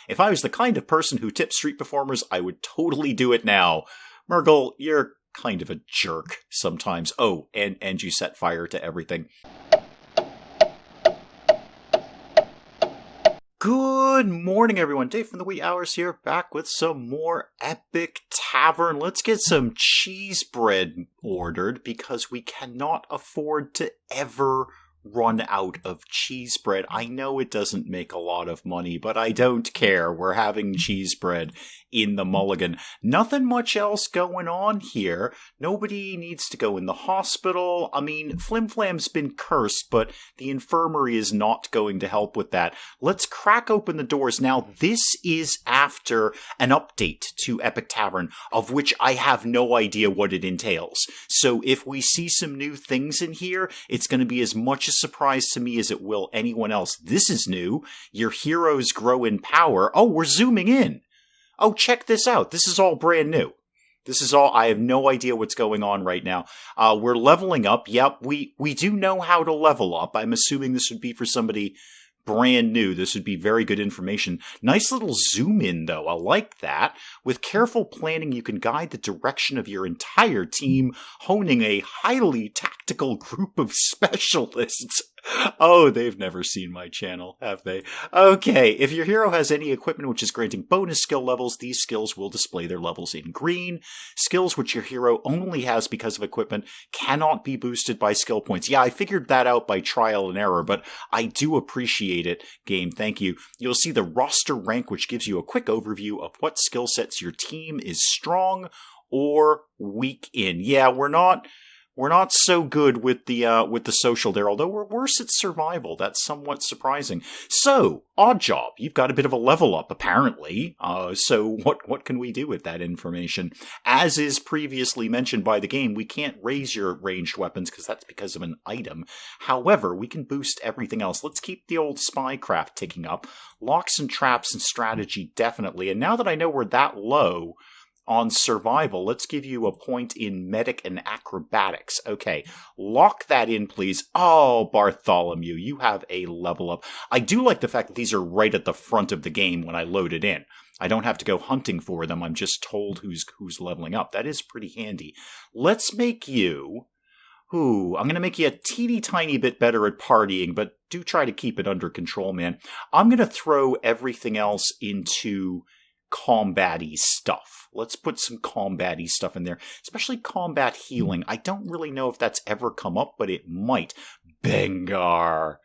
If I was the kind of person who tipped street performers, I would totally do it now. Murgle, you're kind of a jerk sometimes. Oh, and you set fire to everything. Good morning, everyone. Dave from the wee hours here, back with some more Epic Tavern. Let's get some cheese bread ordered, because we cannot afford to ever run out of cheese bread. I know it doesn't make a lot of money, but I don't care. We're having cheese bread in the mulligan. Nothing much else going on here. Nobody needs to go in the hospital. I mean, Flimflam's been cursed, but the infirmary is not going to help with that. Let's crack open the doors. Now, this is after an update to Epic Tavern, of which I have no idea what it entails. So if we see some new things in here, it's going to be as much a surprise to me as it will anyone else. This is new. Your heroes grow in power. Oh, we're zooming in. Oh, check this out. This is all brand new. This is all, I have no idea what's going on right now. We're leveling up. Yep, we do know how to level up. I'm assuming this would be for somebody brand new. This would be very good information. Nice little zoom in, though. I like that. With careful planning, you can guide the direction of your entire team, honing a highly tactical group of specialists. Oh, they've never seen my channel, have they? Okay, if your hero has any equipment which is granting bonus skill levels, these skills will display their levels in green. Skills which your hero only has because of equipment cannot be boosted by skill points. Yeah, I figured that out by trial and error, but I do appreciate it, game. Thank you. You'll see the roster rank, which gives you a quick overview of what skill sets your team is strong or weak in. Yeah, we're not so good with the social there, although we're worse at survival. That's somewhat surprising. So, odd job, you've got a bit of a level up, apparently. So what can we do with that information? As is previously mentioned by the game, we can't raise your ranged weapons because that's because of an item. However, we can boost everything else. Let's keep the old spycraft ticking up. Locks and traps and strategy, definitely. And now that I know we're that low on survival, let's give you a point in medic and acrobatics. Okay, lock that in, please. Oh, Bartholomew, you have a level up. I do like the fact that these are right at the front of the game when I load it in. I don't have to go hunting for them. I'm just told who's leveling up. That is pretty handy. Let's make you... Ooh, I'm going to make you a teeny tiny bit better at partying, but do try to keep it under control, man. I'm going to throw everything else into combat-y stuff. Let's put some combat-y stuff in there, especially combat healing. I don't really know if that's ever come up, but it might. Bengar.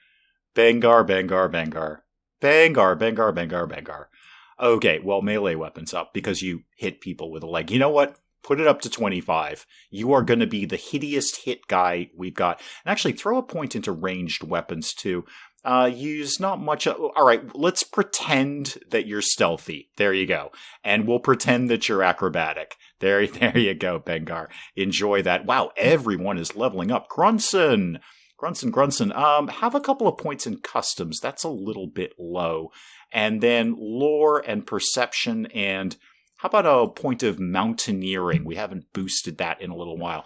Bengar, Bengar, Bengar. Bengar, Bengar, Bengar, Bengar. Okay, well, melee weapons up because you hit people with a leg. You know what? Put it up to 25. You are going to be the hideous hit guy we've got. And actually, throw a point into ranged weapons, too. Use not much. All right, let's pretend that you're stealthy. There you go. And we'll pretend that you're acrobatic. There you go, Bengar. Enjoy that. Wow, everyone is leveling up. Grunson. Have a couple of points in customs. That's a little bit low. And then lore and perception, and how about a point of mountaineering? We haven't boosted that in a little while.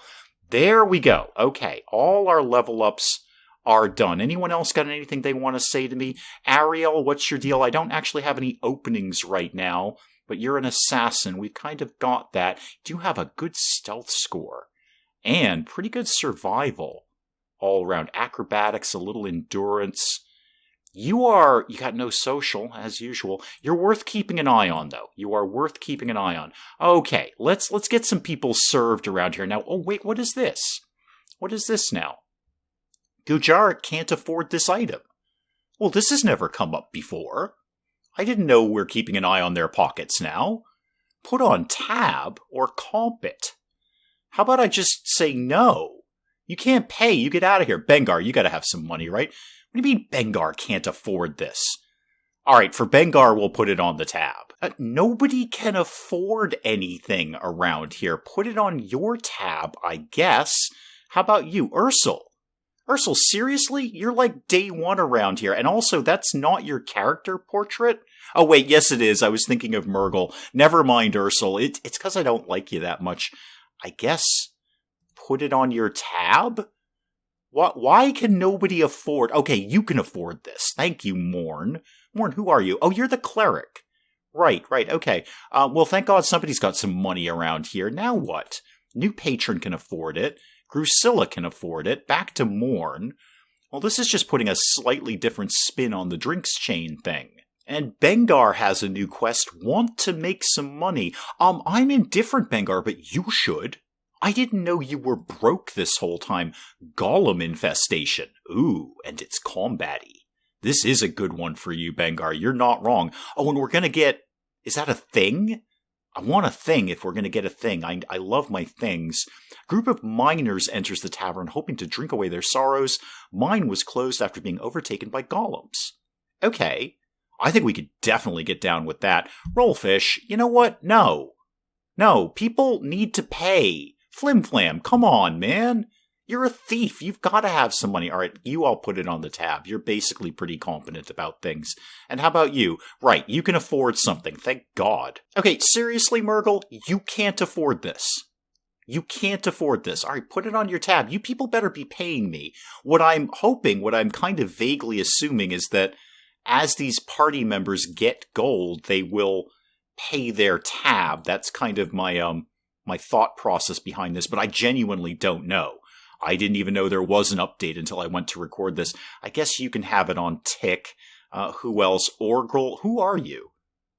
There we go. Okay, all our level ups are done. Anyone else got anything they want to say to me? Ariel, what's your deal? I don't actually have any openings right now, but you're an assassin. We've kind of got that. You do have a good stealth score and pretty good survival all around. Acrobatics, a little endurance. You got no social, as usual. You're worth keeping an eye on, though. You are worth keeping an eye on. Okay, let's get some people served around here. Now, oh wait, what is this? What is this now? Gujarat can't afford this item. Well, this has never come up before. I didn't know we're keeping an eye on their pockets now. Put on tab or comp it. How about I just say no? You can't pay. You get out of here. Bengar, you gotta have some money, right? What do you mean Bengar can't afford this? All right, for Bengar, we'll put it on the tab. Nobody can afford anything around here. Put it on your tab, I guess. How about you, Ursel? Ursel, seriously? You're like day one around here. And also, that's not your character portrait? Oh, wait, yes it is. I was thinking of Murgle. Never mind, Ursel. It's because I don't like you that much. I guess put it on your tab? Why can nobody afford... Okay, you can afford this. Thank you, Morn. Morn, who are you? Oh, you're the cleric. Right, okay. Well, thank God somebody's got some money around here. Now what? New patron can afford it. Drusilla can afford it. Back to Morn. Well, this is just putting a slightly different spin on the drinks chain thing. And Bengar has a new quest, want to make some money. I'm indifferent, Bengar, but you should. I didn't know you were broke this whole time. Golem infestation. Ooh, and it's combat-y. This is a good one for you, Bengar. You're not wrong. Oh, and we're gonna get... Is that a thing? I want a thing if we're gonna get a thing. I love my things. Group of miners enters the tavern hoping to drink away their sorrows. Mine was closed after being overtaken by golems. Okay. I think we could definitely get down with that. Rollfish, you know what? No, people need to pay. Flimflam, come on, man. You're a thief. You've got to have some money. All right, you all put it on the tab. You're basically pretty competent about things. And how about you? Right, you can afford something. Thank God. Okay, seriously, Murgle, you can't afford this. You can't afford this. All right, put it on your tab. You people better be paying me. What I'm kind of vaguely assuming is that as these party members get gold, they will pay their tab. That's kind of my my thought process behind this, but I genuinely don't know. I didn't even know there was an update until I went to record this. I guess you can have it on tick. Who else? Orgrel. Who are you?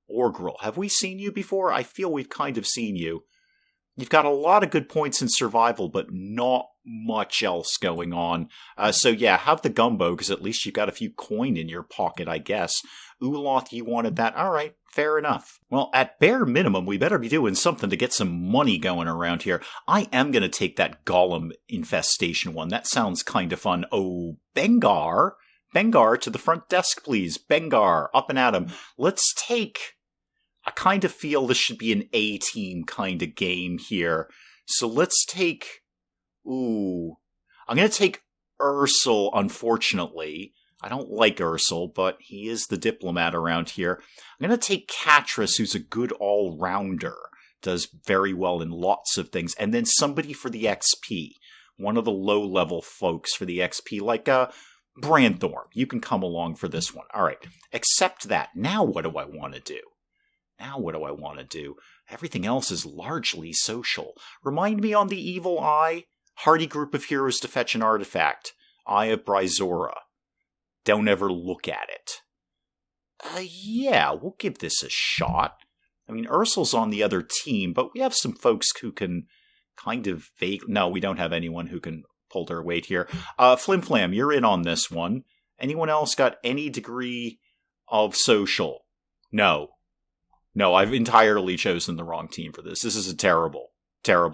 Orgrel. Have we seen you before? I feel we've kind of seen you. You've got a lot of good points in survival, but not much else going on. So yeah, have the gumbo, because at least you've got a few coin in your pocket, I guess. Uloth, you wanted that? Alright, fair enough. Well, at bare minimum, we better be doing something to get some money going around here. I am going to take that golem infestation one. That sounds kind of fun. Oh, Bengar! Bengar, to the front desk, please. Bengar, up and at him. Let's take... I kind of feel this should be an A-team kind of game here. So let's take... Ooh. I'm going to take Ursel, unfortunately. I don't like Ursel, but he is the diplomat around here. I'm going to take Catras, who's a good all-rounder. Does very well in lots of things. And then somebody for the XP. One of the low-level folks for the XP, like Branthorn. You can come along for this one. All right. Accept that. Now what do I want to do? Everything else is largely social. Remind me on the evil eye. Hardy group of heroes to fetch an artifact. Eye of Bryzora. Don't ever look at it. Yeah, we'll give this a shot. I mean, Ursel's on the other team, but we have some folks who can kind of No, we don't have anyone who can pull their weight here. Flimflam, you're in on this one. Anyone else got any degree of social? No, I've entirely chosen the wrong team for this. This is a terrible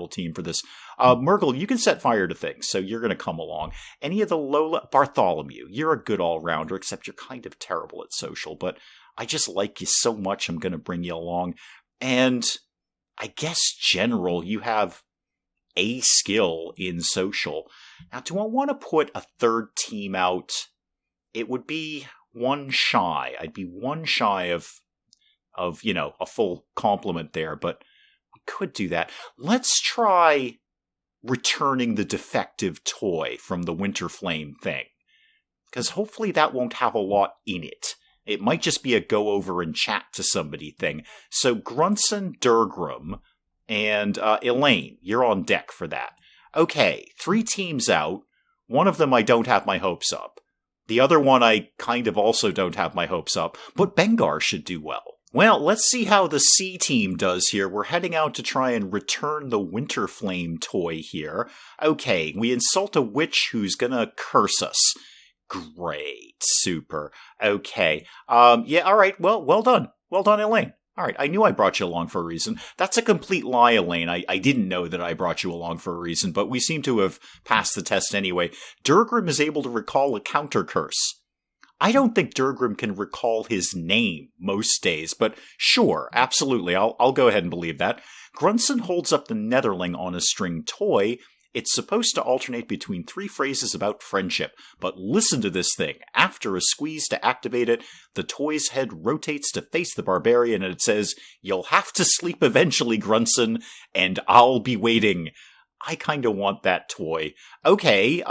team for this. Murgle, you can set fire to things, so you're going to come along. Any of the Bartholomew, you're a good all-rounder, except you're kind of terrible at social, but I just like you so much I'm going to bring you along. And I guess General, you have a skill in social. Now, do I want to put a third team out? It would be one shy. I'd be one shy of a full complement there, but we could do that. Let's try returning the defective toy from the Winterflame thing, because hopefully that won't have a lot in it. It might just be a go over and chat to somebody thing. So Grunson, Durgrim, and Elaine, you're on deck for that. Okay, 3 teams out. One of them I don't have my hopes up. The other one I kind of also don't have my hopes up, but Bengar should do well. Well, let's see how the C team does here. We're heading out to try and return the Winterflame toy here. Okay, we insult a witch who's gonna curse us. Great. Super. Okay. Yeah, alright. Well done. Well done, Elaine. Alright, I knew I brought you along for a reason. That's a complete lie, Elaine. I didn't know that I brought you along for a reason, but we seem to have passed the test anyway. Durgrim is able to recall a counter curse. I don't think Durgrim can recall his name most days, but sure, absolutely, I'll go ahead and believe that. Grunson holds up the Netherling on a string toy. It's supposed to alternate between 3 phrases about friendship, but listen to this thing. After a squeeze to activate it, the toy's head rotates to face the barbarian and it says, "You'll have to sleep eventually, Grunson, and I'll be waiting." I kinda want that toy. Okay,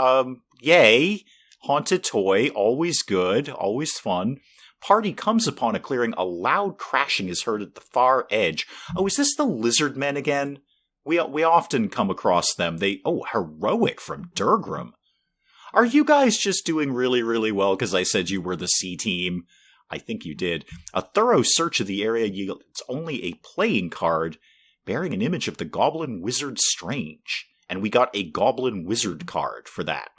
yay. Haunted toy, always good, always fun. Party comes upon a clearing. A loud crashing is heard at the far edge. Oh, is this the lizard men again? We often come across them. Heroic from Durgrim. Are you guys just doing really, really well because I said you were the C team? I think you did. A thorough search of the area yields only a playing card bearing an image of the Goblin Wizard Strange. And we got a Goblin Wizard card for that.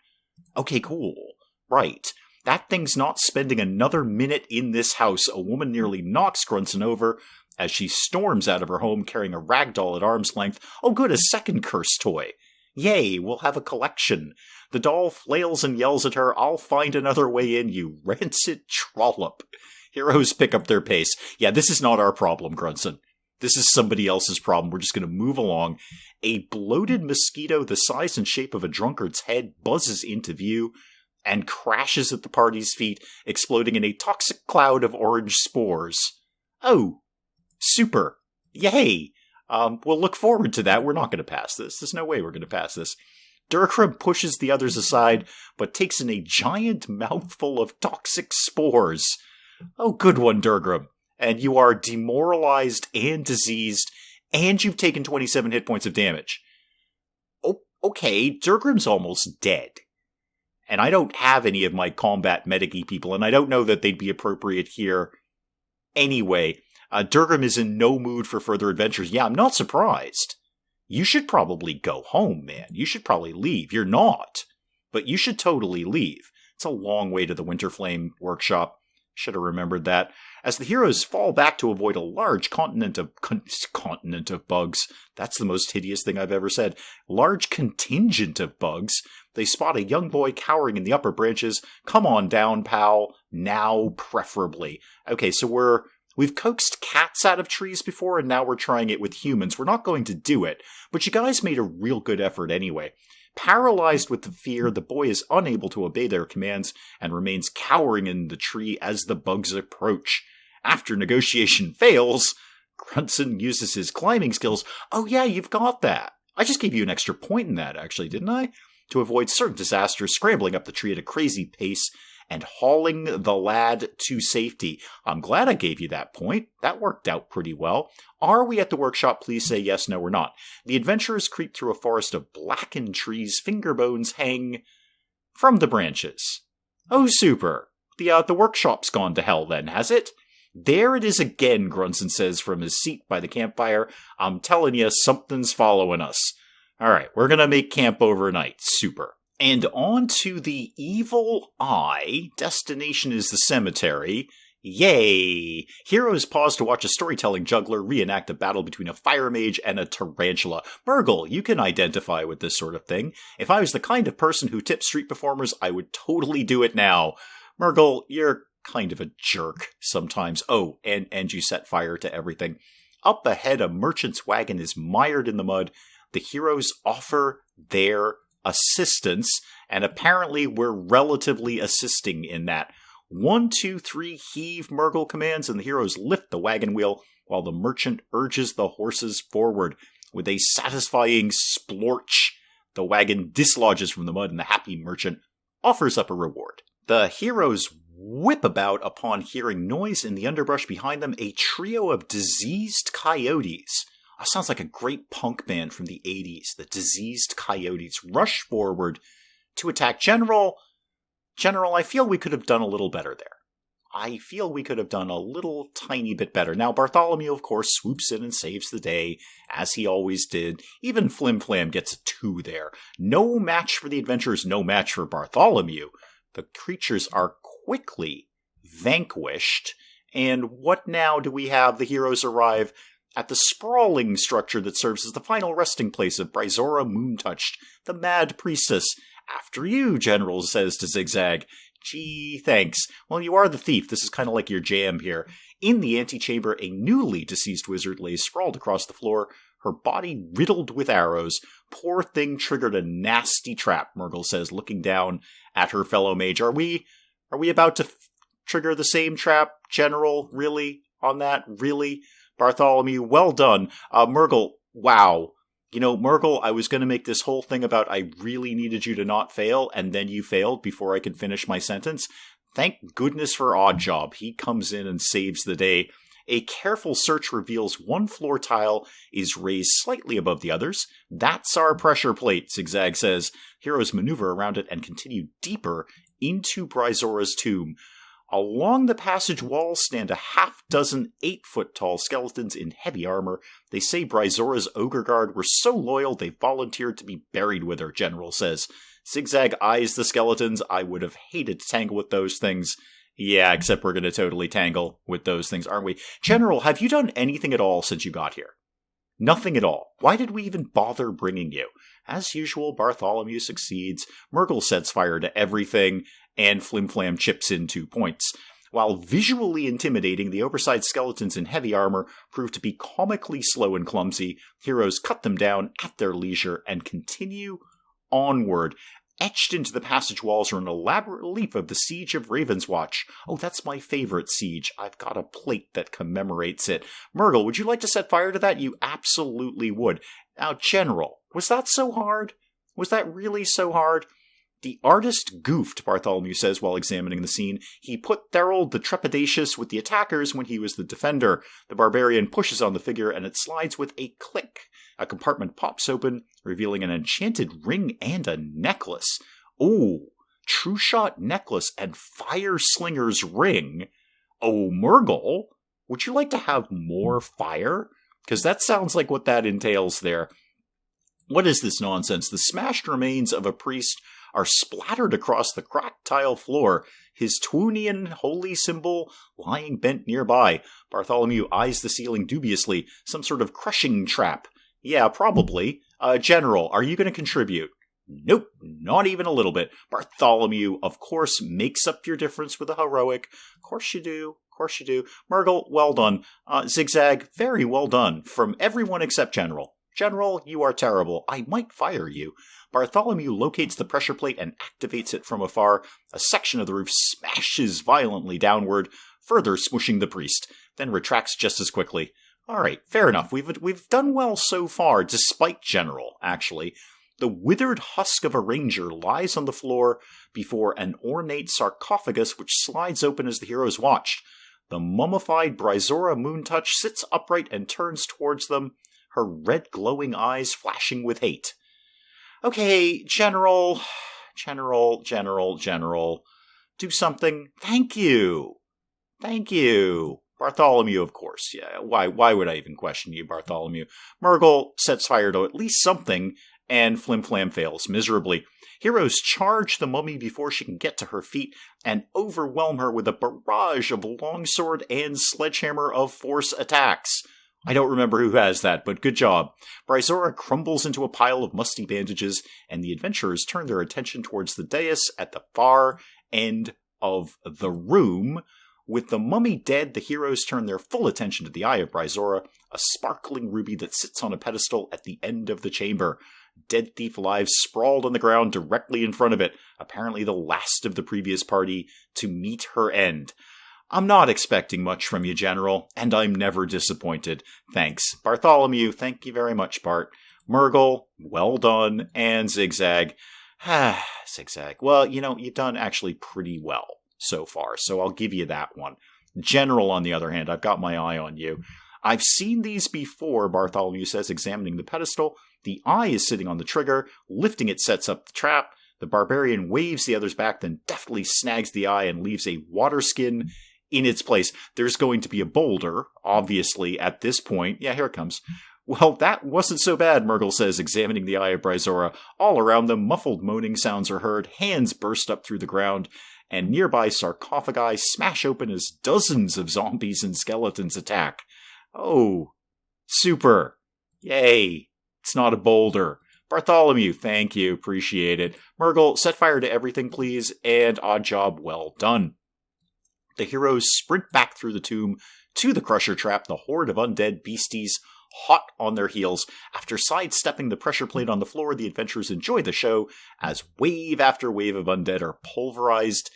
Okay, cool. Right. That thing's not spending another minute in this house. A woman nearly knocks Grunson over as she storms out of her home carrying a ragdoll at arm's length. Oh good, a second curse toy. Yay, we'll have a collection. The doll flails and yells at her, I'll find another way in, you rancid trollop. Heroes pick up their pace. Yeah, this is not our problem, Grunson. This is somebody else's problem. We're just going to move along. A bloated mosquito the size and shape of a drunkard's head buzzes into view and crashes at the party's feet, exploding in a toxic cloud of orange spores. Oh, super. Yay. We'll look forward to that. We're not going to pass this. There's no way we're going to pass this. Durkrum pushes the others aside, but takes in a giant mouthful of toxic spores. Oh, good one, Durgrim. And you are demoralized and diseased, and you've taken 27 hit points of damage. Oh, okay, Durgrim's almost dead. And I don't have any of my combat medic-y people, and I don't know that they'd be appropriate here anyway. Durgrim is in no mood for further adventures. Yeah, I'm not surprised. You should probably go home, man. You should probably leave. You're not. But you should totally leave. It's a long way to the Winterflame Workshop. Should have remembered that. As the heroes fall back to avoid a large continent of bugs. That's the most hideous thing I've ever said. Large contingent of bugs. They spot a young boy cowering in the upper branches. Come on down, pal. Now, preferably. Okay, so we've coaxed cats out of trees before, and now we're trying it with humans. We're not going to do it, but you guys made a real good effort anyway. Paralyzed with the fear, the boy is unable to obey their commands and remains cowering in the tree as the bugs approach. After negotiation fails, Grunson uses his climbing skills. Oh yeah, you've got that. I just gave you an extra point in that, actually, didn't I? To avoid certain disasters, scrambling up the tree at a crazy pace and hauling the lad to safety. I'm glad I gave you that point. That worked out pretty well. Are we at the workshop? Please say yes, no, we're not. The adventurers creep through a forest of blackened trees. Finger bones hang from the branches. Oh, super. The workshop's gone to hell then, has it? There it is again, Grunson says from his seat by the campfire. I'm telling you, something's following us. All right, we're going to make camp overnight. Super. And on to the Evil Eye. Destination is the cemetery. Yay! Heroes pause to watch a storytelling juggler reenact a battle between a fire mage and a tarantula. Murgle, you can identify with this sort of thing. If I was the kind of person who tips street performers, I would totally do it now. Murgle, you're kind of a jerk sometimes. Oh, and you set fire to everything. Up ahead, a merchant's wagon is mired in the mud. The heroes offer their assistance, and apparently we're relatively assisting in that. 1, 2, 3, heave Murgle commands, and the heroes lift the wagon wheel while the merchant urges the horses forward. With a satisfying splorch, the wagon dislodges from the mud, and the happy merchant offers up a reward. The heroes whip about upon hearing noise in the underbrush behind them. A trio of diseased coyotes. Sounds like a great punk band from the 80s. The Diseased Coyotes rush forward to attack General. General, I feel we could have done a little better there. I feel we could have done a little tiny bit better. Now, Bartholomew, of course, swoops in and saves the day, as he always did. Even Flim Flam gets a 2 there. No match for the adventurers, no match for Bartholomew. The creatures are quickly vanquished. And what now do we have? The heroes arrive at the sprawling structure that serves as the final resting place of Bryzora Moontouched, the Mad Priestess. After you, General says to Zigzag. Gee, thanks. Well, you are the thief. This is kind of like your jam here. In the antechamber, a newly deceased wizard lays sprawled across the floor, her body riddled with arrows. Poor thing triggered a nasty trap, Murgle says, looking down at her fellow mage. Are we about to trigger the same trap, General? Really? On that? Really? Bartholomew, well done. Murgle, wow. You know, Murgle, I was going to make this whole thing about I really needed you to not fail, and then you failed before I could finish my sentence. Thank goodness for Oddjob. He comes in and saves the day. A careful search reveals one floor tile is raised slightly above the others. That's our pressure plate, Zigzag says. Heroes maneuver around it and continue deeper into Bryzora's tomb. Along the passage walls stand a half-dozen 8-foot-tall skeletons in heavy armor. They say Bryzora's Ogre Guard were so loyal they volunteered to be buried with her, General says. Zigzag eyes the skeletons. I would have hated to tangle with those things. Yeah, except we're going to totally tangle with those things, aren't we? General, have you done anything at all since you got here? Nothing at all. Why did we even bother bringing you? As usual, Bartholomew succeeds. Murgle sets fire to everything, and Flimflam chips in 2 points. While visually intimidating, the oversized skeletons in heavy armor prove to be comically slow and clumsy. Heroes cut them down at their leisure and continue onward. Etched into the passage walls are an elaborate relief of the Siege of Ravenswatch. Oh, that's my favorite siege. I've got a plate that commemorates it. Murgle, would you like to set fire to that? You absolutely would. Now, General, was that so hard? Was that really so hard? The artist goofed, Bartholomew says while examining the scene. He put Thorold the Trepidatious with the attackers when he was the defender. The barbarian pushes on the figure and it slides with a click. A compartment pops open, revealing an enchanted ring and a necklace. Oh, True Shot necklace and Fire Slinger's ring. Oh, Murgle, would you like to have more fire? Because that sounds like what that entails there. What is this nonsense? The smashed remains of a priest are splattered across the cracked tile floor, his Twonian holy symbol lying bent nearby. Bartholomew eyes the ceiling dubiously. Some sort of crushing trap. Yeah, probably. General, are you going to contribute? Nope, not even a little bit. Bartholomew, of course, makes up your difference with a heroic. Of course you do. Of course you do. Murgle, well done. Zigzag, very well done. From everyone except General. General, you are terrible. I might fire you. Bartholomew locates the pressure plate and activates it from afar. A section of the roof smashes violently downward, further smushing the priest, then retracts just as quickly. All right, fair enough. We've done well so far, despite General, actually. The withered husk of a ranger lies on the floor before an ornate sarcophagus which slides open as the heroes watched. The mummified Bryzora Moontouch sits upright and turns towards them, her red glowing eyes flashing with hate. Okay, General, do something. Thank you. Bartholomew, of course. Yeah, why would I even question you, Bartholomew? Murgle sets fire to at least something, and Flimflam fails miserably. Heroes charge the mummy before she can get to her feet and overwhelm her with a barrage of longsword and sledgehammer of force attacks. I don't remember who has that, but good job. Bryzora crumbles into a pile of musty bandages, and the adventurers turn their attention towards the dais at the far end of the room. With the mummy dead, the heroes turn their full attention to the Eye of Bryzora, a sparkling ruby that sits on a pedestal at the end of the chamber. Dead Thief Alive sprawled on the ground directly in front of it, apparently the last of the previous party to meet her end. I'm not expecting much from you, General, and I'm never disappointed. Thanks. Bartholomew, thank you very much, Bart. Murgle, well done. And Zigzag. Zigzag. Well, you've done actually pretty well so far, so I'll give you that one. General, on the other hand, I've got my eye on you. I've seen these before, Bartholomew says, examining the pedestal. The eye is sitting on the trigger. Lifting it sets up the trap. The barbarian waves the others back, then deftly snags the eye and leaves a water skin in its place. There's going to be a boulder, obviously, at this point. Yeah, here it comes. Well, that wasn't so bad, Murgle says, examining the Eye of Bryzora. All around them, muffled moaning sounds are heard, hands burst up through the ground, and nearby sarcophagi smash open as dozens of zombies and skeletons attack. Oh, super. Yay. It's not a boulder. Bartholomew, thank you, appreciate it. Murgle, set fire to everything, please, and Oddjob, well done. The heroes sprint back through the tomb to the crusher trap, the horde of undead beasties hot on their heels. After sidestepping the pressure plate on the floor, the adventurers enjoy the show as wave after wave of undead are pulverized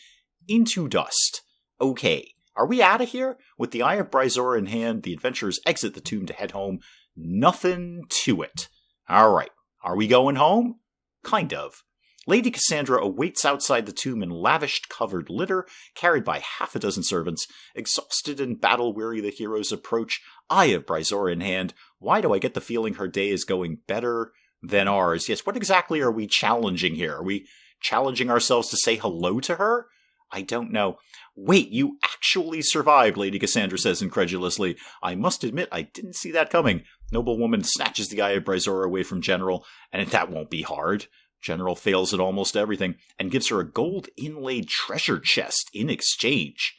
into dust. Okay, are we out of here? With the Eye of Bryzora in hand, the adventurers exit the tomb to head home. Nothing to it. Alright, are we going home? Kind of. Lady Cassandra awaits outside the tomb in lavished covered litter, carried by half a dozen servants. Exhausted and battle-weary, the heroes approach, Eye of Bryzora in hand. Why do I get the feeling her day is going better than ours? Yes, what exactly are we challenging here? Are we challenging ourselves to say hello to her? I don't know. Wait, you actually survived, Lady Cassandra says incredulously. I must admit, I didn't see that coming. Noblewoman snatches the Eye of Bryzora away from General, and that won't be hard. General fails at almost everything, and gives her a gold inlaid treasure chest in exchange.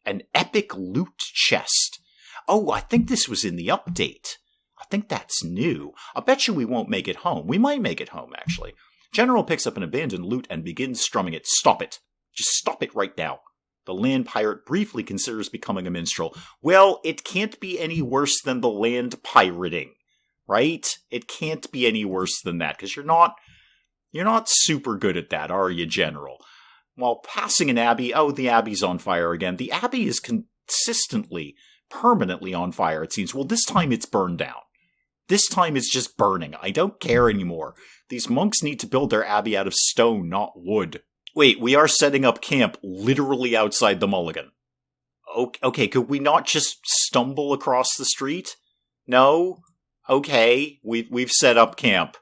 An epic loot chest. Oh, I think this was in the update. I think that's new. I bet you we won't make it home. We might make it home, actually. General picks up an abandoned loot and begins strumming it. Stop it. Just stop it right now. The land pirate briefly considers becoming a minstrel. Well, it can't be any worse than the land pirating, right? It can't be any worse than that, because you're not super good at that, are you, General? While passing an abbey, the abbey's on fire again. The abbey is consistently, permanently on fire, it seems. Well, this time it's burned down. This time it's just burning. I don't care anymore. These monks need to build their abbey out of stone, not wood. Wait, we are setting up camp literally outside the Mulligan. Okay, could we not just stumble across the street? No? Okay, we've set up camp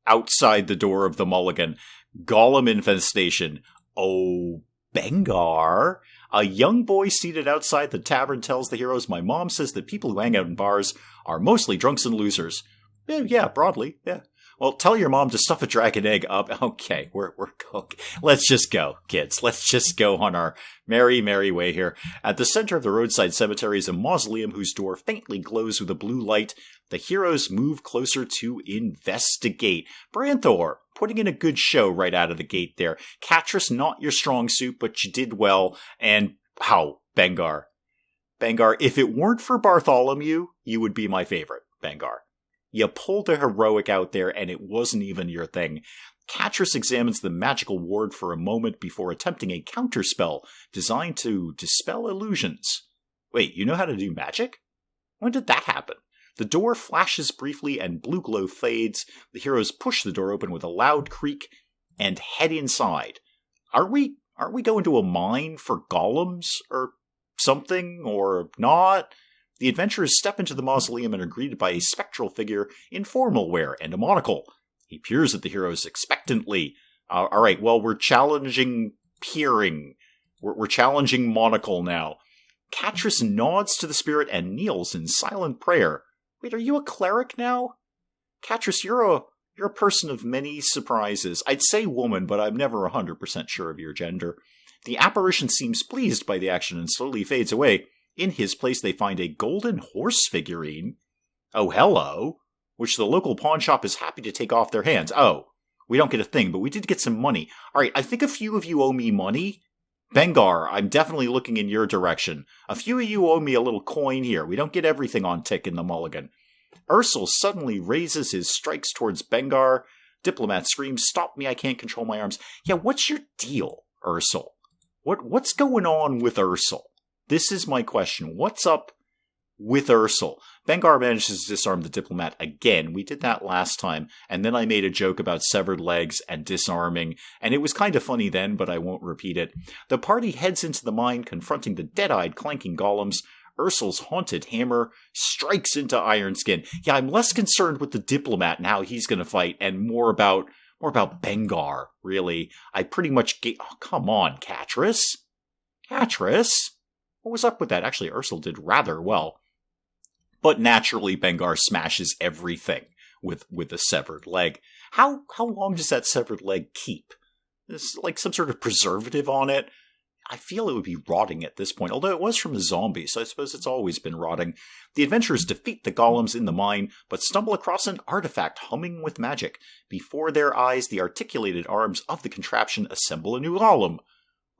outside the door of the Mulligan. Golem infestation. Oh, Bengar. A young boy seated outside the tavern tells the heroes, my mom says that people who hang out in bars are mostly drunks and losers. Yeah, broadly, yeah. Well, tell your mom to stuff a dragon egg up. Okay, we're okay. Let's just go, kids. Let's just go on our merry, merry way here. At the center of the roadside cemetery is a mausoleum whose door faintly glows with a blue light. The heroes move closer to investigate. Branthor, putting in a good show right out of the gate there. Catris, not your strong suit, but you did well. And, wow, Bengar. Bengar, if it weren't for Bartholomew, you would be my favorite, Bengar. You pulled a heroic out there, and it wasn't even your thing. Catris examines the magical ward for a moment before attempting a counterspell designed to dispel illusions. Wait, you know how to do magic? When did that happen? The door flashes briefly and blue glow fades. The heroes push the door open with a loud creak and head inside. Are we going to a mine for golems or something, or not? The adventurers step into the mausoleum and are greeted by a spectral figure in formal wear and a monocle. He peers at the heroes expectantly. Alright, well, we're challenging peering. We're challenging monocle now. Catris nods to the spirit and kneels in silent prayer. Wait, are you a cleric now? Catris, you're a person of many surprises. I'd say woman, but I'm never 100% sure of your gender. The apparition seems pleased by the action and slowly fades away. In his place, they find a golden horse figurine. Oh, hello. Which the local pawn shop is happy to take off their hands. Oh, we don't get a thing, but we did get some money. Alright, I think a few of you owe me money. Bengar, I'm definitely looking in your direction. A few of you owe me a little coin here. We don't get everything on tick in the Mulligan. Ursel suddenly raises his strikes towards Bengar. Diplomat screams, stop me, I can't control my arms. Yeah, what's your deal, Ursel? What's going on with Ursel? This is my question. What's up with Ursel? Bengar manages to disarm the diplomat again. We did that last time, and then I made a joke about severed legs and disarming, and it was kind of funny then, but I won't repeat it. The party heads into the mine, confronting the dead-eyed, clanking golems. Ursel's haunted hammer strikes into Ironskin. Yeah, I'm less concerned with the diplomat and how he's going to fight, and more about Bengar, really. I pretty much oh, come on, Catris. Catris? What was up with that? Actually, Ursel did rather well. But naturally, Bengar smashes everything with a severed leg. How long does that severed leg keep? There's like some sort of preservative on it. I feel it would be rotting at this point, although it was from a zombie, so I suppose it's always been rotting. The adventurers defeat the golems in the mine, but stumble across an artifact humming with magic. Before their eyes, the articulated arms of the contraption assemble a new golem.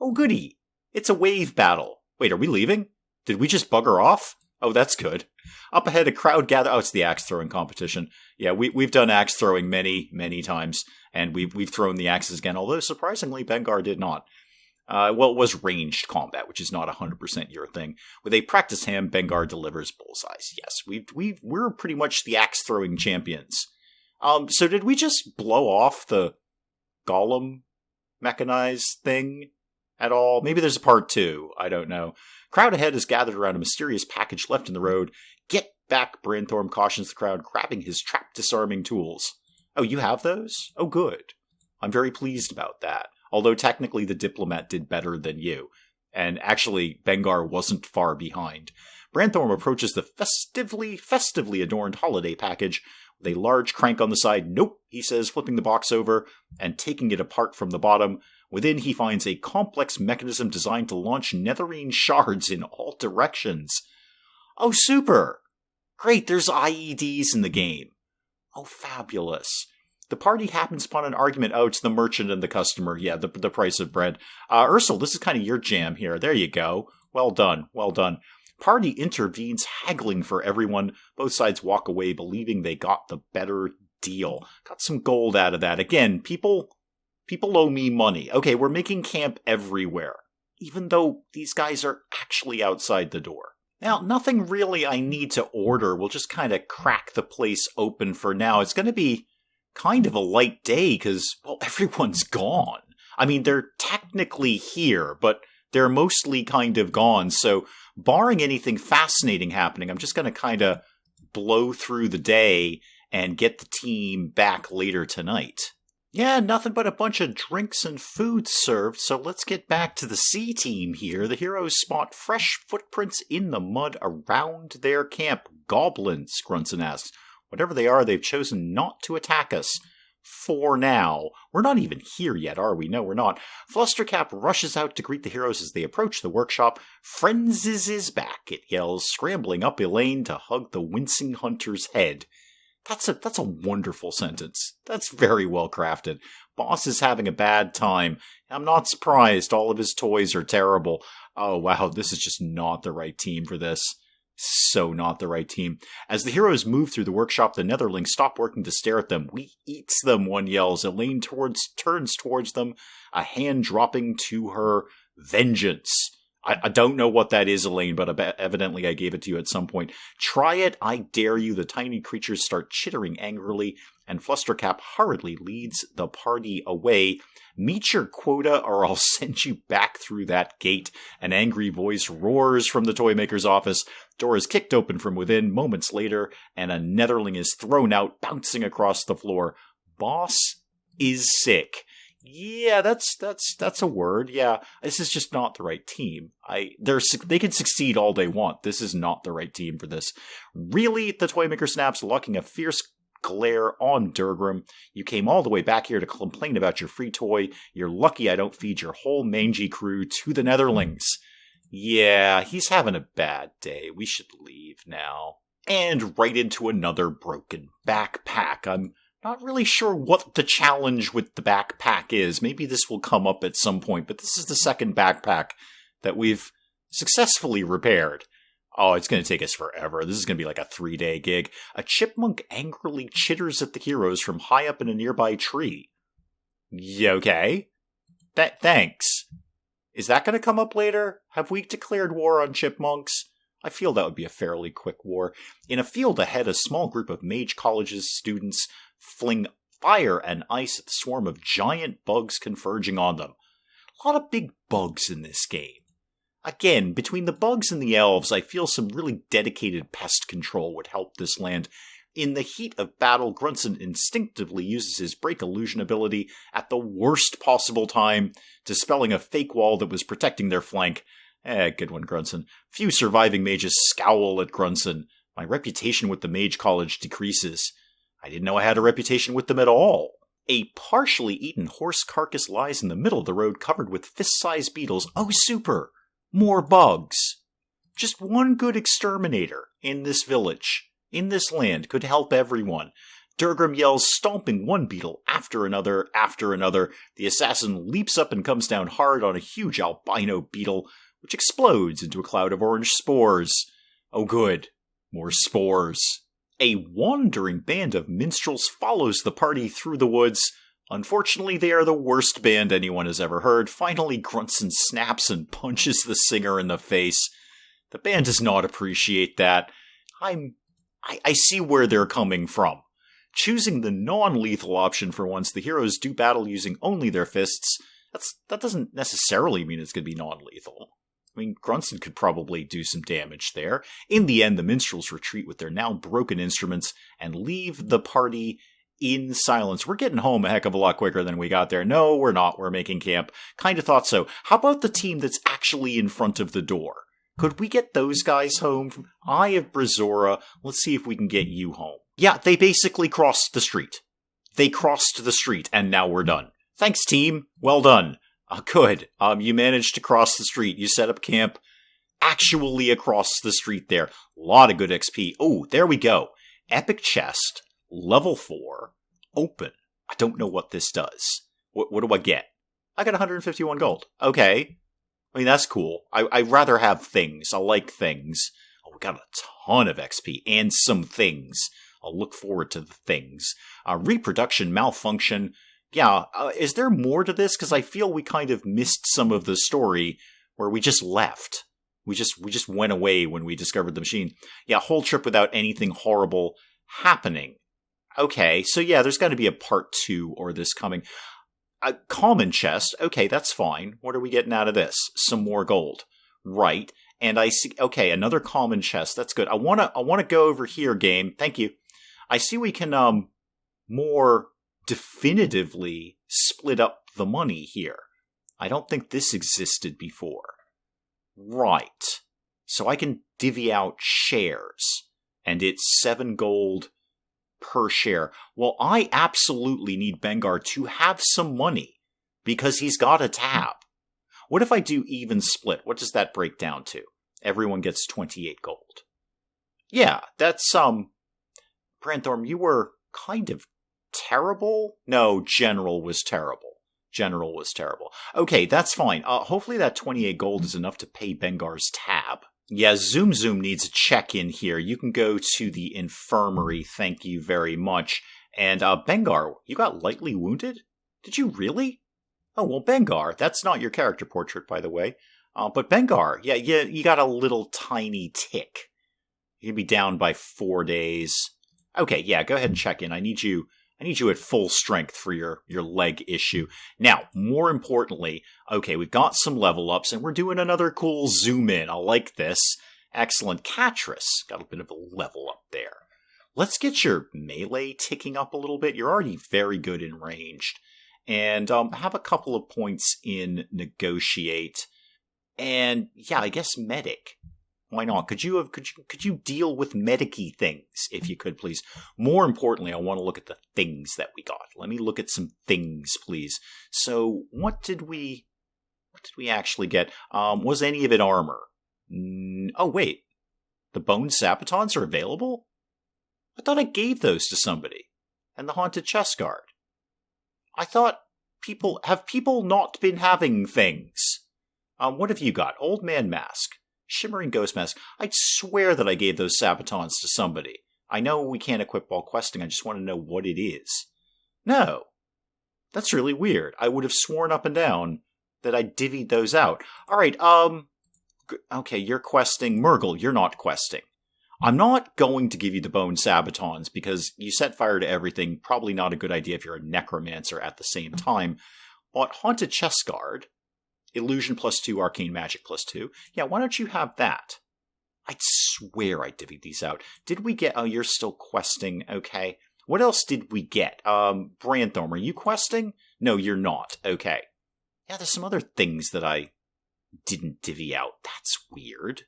Oh goody! It's a wave battle. Wait, are we leaving? Did we just bugger off? Oh, that's good. Up ahead, a crowd gather. Oh, it's the axe throwing competition. Yeah, we've done axe throwing many, many times, and we've thrown the axes again. Although surprisingly, Bengar did not. Well, it was ranged combat, which is not 100% your thing. With a practiced hand, Bengar delivers bullseyes. Yes, we're pretty much the axe throwing champions. So did we just blow off the golem mechanized thing at all? Maybe there's a part 2. I don't know. Crowd ahead is gathered around a mysterious package left in the road. Get back, Branthorn cautions the crowd, grabbing his trap disarming tools. Oh, you have those? Oh, good. I'm very pleased about that. Although technically the diplomat did better than you. And actually, Bengar wasn't far behind. Branthorn approaches the festively adorned holiday package with a large crank on the side. Nope, he says, flipping the box over and taking it apart from the bottom. Within, he finds a complex mechanism designed to launch netherine shards in all directions. Oh, super! Great, there's IEDs in the game. Oh, fabulous. The party happens upon an argument. Oh, it's the merchant and the customer. Yeah, the price of bread. Ursel, this is kind of your jam here. There you go. Well done, well done. Party intervenes, haggling for everyone. Both sides walk away, believing they got the better deal. Got some gold out of that. Again, people owe me money. Okay, we're making camp everywhere, even though these guys are actually outside the door. Now, nothing really I need to order. We'll just kind of crack the place open for now. It's going to be kind of a light day because, well, everyone's gone. I mean, they're technically here, but they're mostly kind of gone. So, barring anything fascinating happening, I'm just going to kind of blow through the day and get the team back later tonight. Yeah, nothing but a bunch of drinks and food served, so let's get back to the C team here. The heroes spot fresh footprints in the mud around their camp. Goblins, Grunson asks. Whatever they are, they've chosen not to attack us. For now. We're not even here yet, are we? No, we're not. Flustercap rushes out to greet the heroes as they approach the workshop. Frenzes is back, it yells, scrambling up Elaine to hug the wincing hunter's head. That's a wonderful sentence. That's very well crafted. Boss is having a bad time. I'm not surprised. All of his toys are terrible. Oh, wow, this is just not the right team for this. So not the right team. As the heroes move through the workshop, the Netherlings stop working to stare at them. We eats them, one yells. Elaine turns towards them, a hand dropping to her vengeance. I don't know what that is, Elaine, but evidently I gave it to you at some point. Try it, I dare you. The tiny creatures start chittering angrily, and Flustercap hurriedly leads the party away. Meet your quota, or I'll send you back through that gate. An angry voice roars from the toymaker's office. Door is kicked open from within moments later, and a Netherling is thrown out, bouncing across the floor. Boss is sick. Yeah, that's a word. Yeah, this is just not the right team. They can succeed all they want. This is not the right team for this. Really, the Toymaker snaps, locking a fierce glare on Durgrim. You came all the way back here to complain about your free toy. You're lucky I don't feed your whole mangy crew to the Netherlings. Yeah, he's having a bad day. We should leave now. And right into another broken backpack. I'm not really sure what the challenge with the backpack is. Maybe this will come up at some point, but this is the second backpack that we've successfully repaired. Oh, it's going to take us forever. This is going to be like a 3-day gig. A chipmunk angrily chitters at the heroes from high up in a nearby tree. Yeah, okay. Thanks. Is that going to come up later? Have we declared war on chipmunks? I feel that would be a fairly quick war. In a field ahead, a small group of Mage College's students fling fire and ice at the swarm of giant bugs converging on them. A lot of big bugs in this game. Again, between the bugs and the elves, I feel some really dedicated pest control would help this land. In the heat of battle, Grunson instinctively uses his break illusion ability at the worst possible time, dispelling a fake wall that was protecting their flank. Good one, Grunson. Few surviving mages scowl at Grunson. My reputation with the Mage College decreases. I didn't know I had a reputation with them at all. A partially eaten horse carcass lies in the middle of the road, covered with fist-sized beetles. Oh, super! More bugs. Just one good exterminator in this village, in this land, could help everyone. Durgrim yells, stomping one beetle after another. The assassin leaps up and comes down hard on a huge albino beetle, which explodes into a cloud of orange spores. Oh good, more spores. A wandering band of minstrels follows the party through the woods. Unfortunately, they are the worst band anyone has ever heard. Finally, Grunson snaps and punches the singer in the face. The band does not appreciate that. I see where they're coming from. choosing the non-lethal option for once. The heroes do battle using only their fists. That doesn't necessarily mean it's going to be non-lethal. I mean, Grunson could probably do some damage there. In the end, the minstrels retreat with their now broken instruments and leave the party in silence. We're getting home a heck of a lot quicker than we got there. No, we're not. We're making camp. Kind of thought so. How about the team that's actually in front of the door? Could we get those guys home? Eye of Brazora. Let's see if we can get you home. Yeah, they basically crossed the street. They crossed the street, and now we're done. Thanks, team. Well done. Good. You managed to cross the street. You set up camp actually across the street there. A lot of good XP. Oh, there we go. Epic chest, level 4, open. I don't know what this does. What do I get? I got 151 gold. Okay. I mean, that's cool. I'd rather have things. I like things. Oh, we got a ton of XP and some things. I'll look forward to the things. Reproduction malfunction. Yeah, is there more to this? Because I feel we kind of missed some of the story where we just left. We just went away when we discovered the machine. Yeah, whole trip without anything horrible happening. Okay, so yeah, there's got to be a part 2 or this coming. A common chest. Okay, that's fine. What are we getting out of this? Some more gold. Right. And I see, okay, another common chest. That's good. I want to go over here, game. Thank you. I see we can more definitively split up the money here. I don't think this existed before. Right. So I can divvy out shares, and it's 7 gold per share. Well, I absolutely need Bengar to have some money, because he's got a tab. What if I do even split? What does that break down to? Everyone gets 28 gold. Yeah, that's, Branthorm, you were kind of terrible? No, General was terrible. General was terrible. Okay, that's fine. Hopefully that 28 gold is enough to pay Bengar's tab. Yeah, Zoom needs a check-in here. You can go to the infirmary, thank you very much. And, Bengar, you got lightly wounded? Did you really? Oh, well, Bengar, that's not your character portrait, by the way. But Bengar, yeah, you got a little tiny tick. You'll be down by 4 days. Okay, yeah, go ahead and check in. I need you at full strength for your leg issue. Now, more importantly, okay, we've got some level ups, and we're doing another cool zoom in. I like this. Excellent. Catris, got a bit of a level up there. Let's get your melee ticking up a little bit. You're already very good in ranged. And have a couple of points in negotiate. And yeah, I guess medic. Why not? Could you deal with medic-y things, if you could, please? More importantly, I want to look at the things that we got. Let me look at some things, please. So, what did we actually get? Was any of it armor? Oh, wait. The bone sapatons are available? I thought I gave those to somebody. And the haunted chest guard. I thought have people not been having things? What have you got? Old man mask. Shimmering Ghost Mask. I'd swear that I gave those Sabatons to somebody. I know we can't equip while questing, I just want to know what it is. No. That's really weird. I would have sworn up and down that I divvied those out. Alright, okay, you're questing. Murgle, you're not questing. I'm not going to give you the Bone Sabatons, because you set fire to everything. Probably not a good idea if you're a Necromancer at the same time. But Haunted Chest Guard... Illusion +2, Arcane Magic +2. Yeah, why don't you have that? I'd swear I divvied these out. Did we get... Oh, you're still questing. Okay. What else did we get? Branthorm, are you questing? No, you're not. Okay. Yeah, there's some other things that I didn't divvy out. That's weird.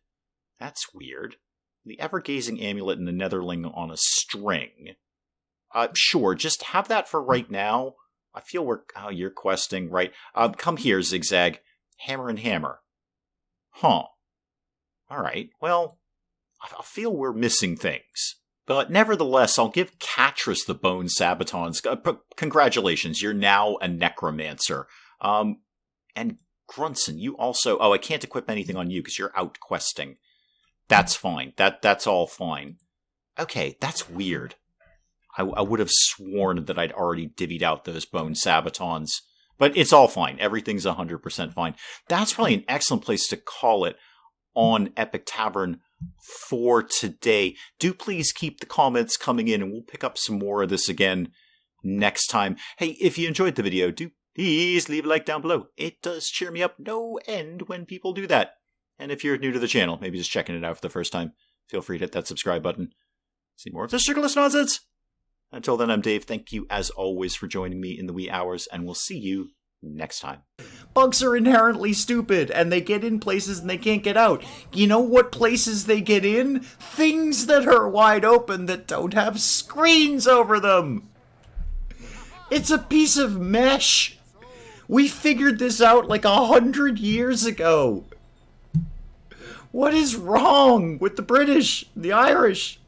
That's weird. The Ever-Gazing Amulet and the Netherling on a string. Sure, just have that for right now. I feel we're... Oh, you're questing, right. Come here, Zigzag. Hammer and Hammer. Huh. Alright, well, I feel we're missing things. But nevertheless, I'll give Catris the Bone Sabatons. Congratulations, you're now a Necromancer. And Grunson, you also... Oh, I can't equip anything on you because you're out questing. That's fine. That's all fine. Okay, that's weird. I would have sworn that I'd already divvied out those Bone Sabatons. But it's all fine. Everything's 100% fine. That's probably an excellent place to call it on Epic Tavern for today. Do please keep the comments coming in, and we'll pick up some more of this again next time. Hey, if you enjoyed the video, do please leave a like down below. It does cheer me up no end when people do that. And if you're new to the channel, maybe just checking it out for the first time, feel free to hit that subscribe button. See more of this sugarless nonsense. Until then, I'm Dave. Thank you, as always, for joining me in the wee hours, and we'll see you next time. Bugs are inherently stupid, and they get in places and they can't get out. You know what places they get in? Things that are wide open that don't have screens over them. It's a piece of mesh. We figured this out like 100 years ago. What is wrong with the British, the Irish?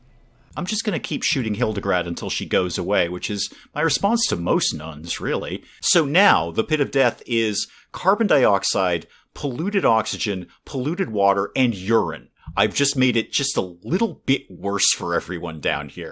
I'm just going to keep shooting Hildegard until she goes away, which is my response to most nuns, really. So now, the pit of death is carbon dioxide, polluted oxygen, polluted water, and urine. I've just made it just a little bit worse for everyone down here.